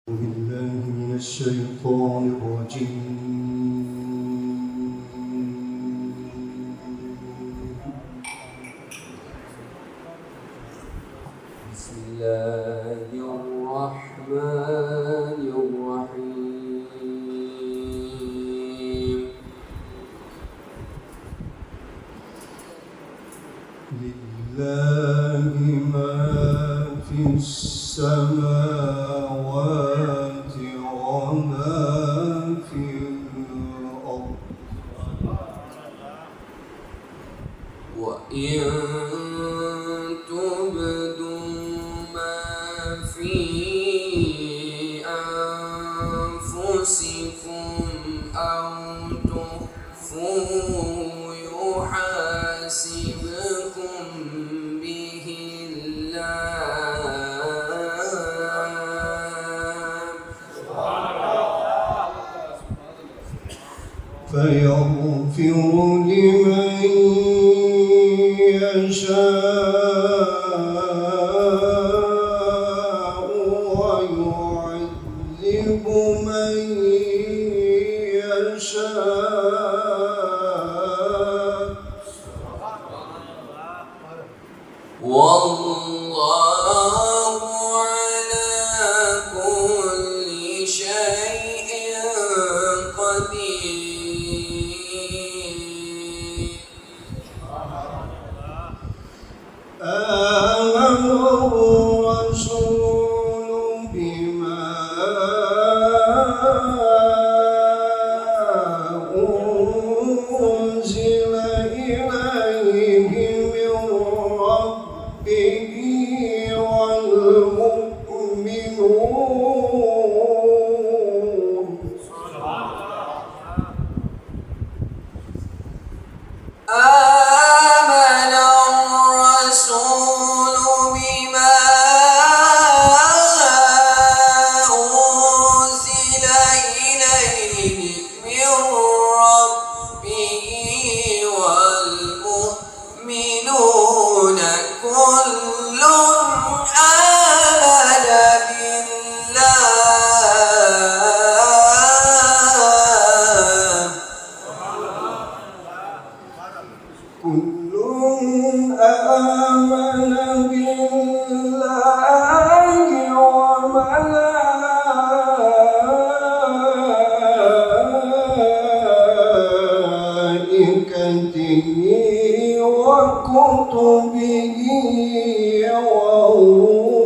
بالله من الشيطان الرجيم. بسم الله الرحمن الرحيم. لله ما في السماوات وما في الأرض وإن تبدوا ما في أنفسكم أو تخفوه يحاسبكم به الله فيغفر لمن يشاء ويعذب من يشاء والله على كل شيء قدير. آمن الرسول بما أنزل إليه من ربه والمؤمنون آمن الرسول بما أنزل إليه من ربه والمؤمنون كل آمن بالله كل آمن بالله وملائكته وكتبه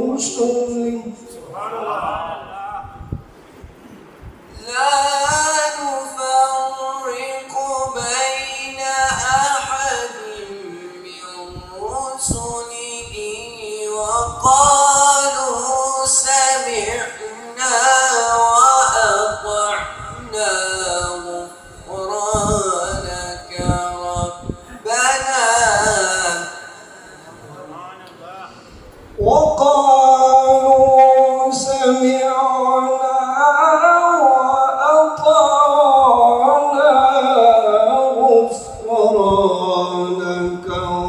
ورسله لا نفرق بين أحد من رسله وقالوا سمعنا وأطعنا غفرانك ربنا وقالوا سمعنا وأطعنا غفرانك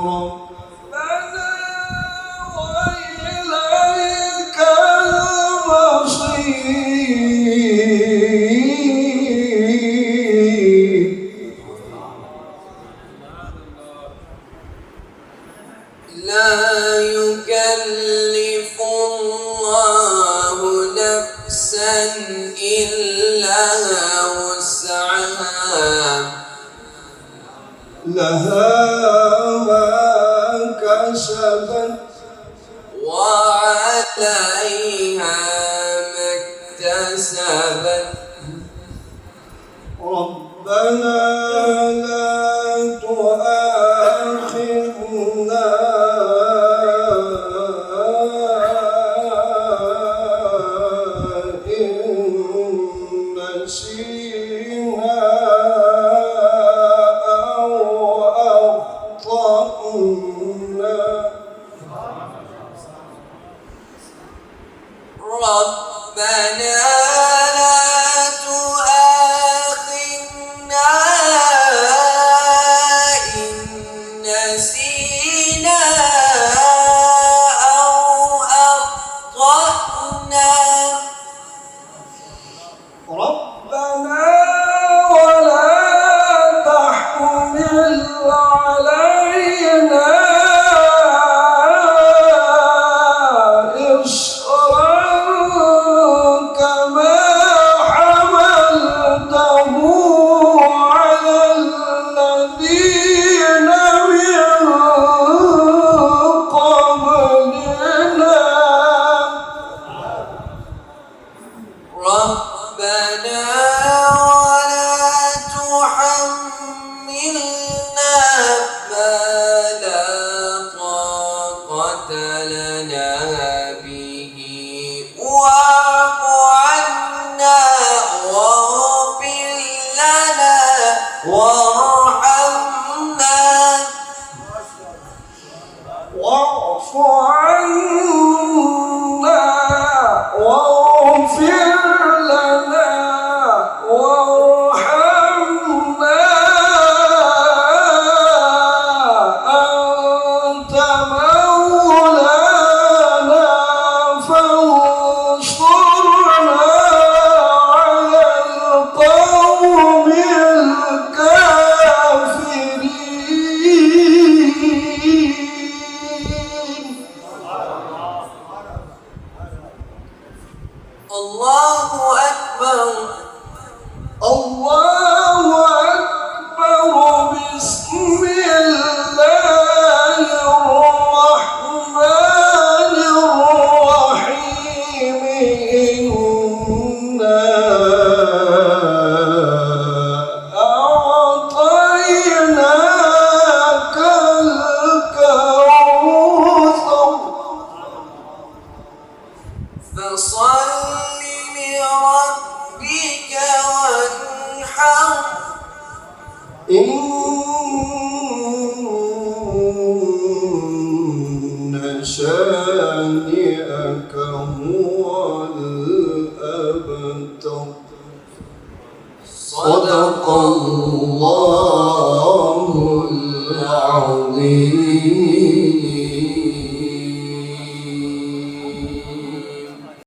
ربنا وإليك المصير. لا يكلف الله نفسا إلا وسعها لها ما كسبت وعليها ما اكتسبت. ربنا لا تؤاخذنا إن نسينا أو أخطأنا. ربنا لا تؤاخذنا إن نسينا أو أخطأنا. ربنا ولا تحملنا ما لا طاقة لنا به واعف عنا واغفر لنا وارحمنا واعف عنا واغفر لنا وارحمنا أنت مولانا فانصرنا على القوم الكافرين. الله أكبر الله أكبر. بسم الله الرحمن الرحيم. إنا أعطيناك الكوثر فصل لربك وانحر إن شانئك هو الأبتر. صدق الله العظيم.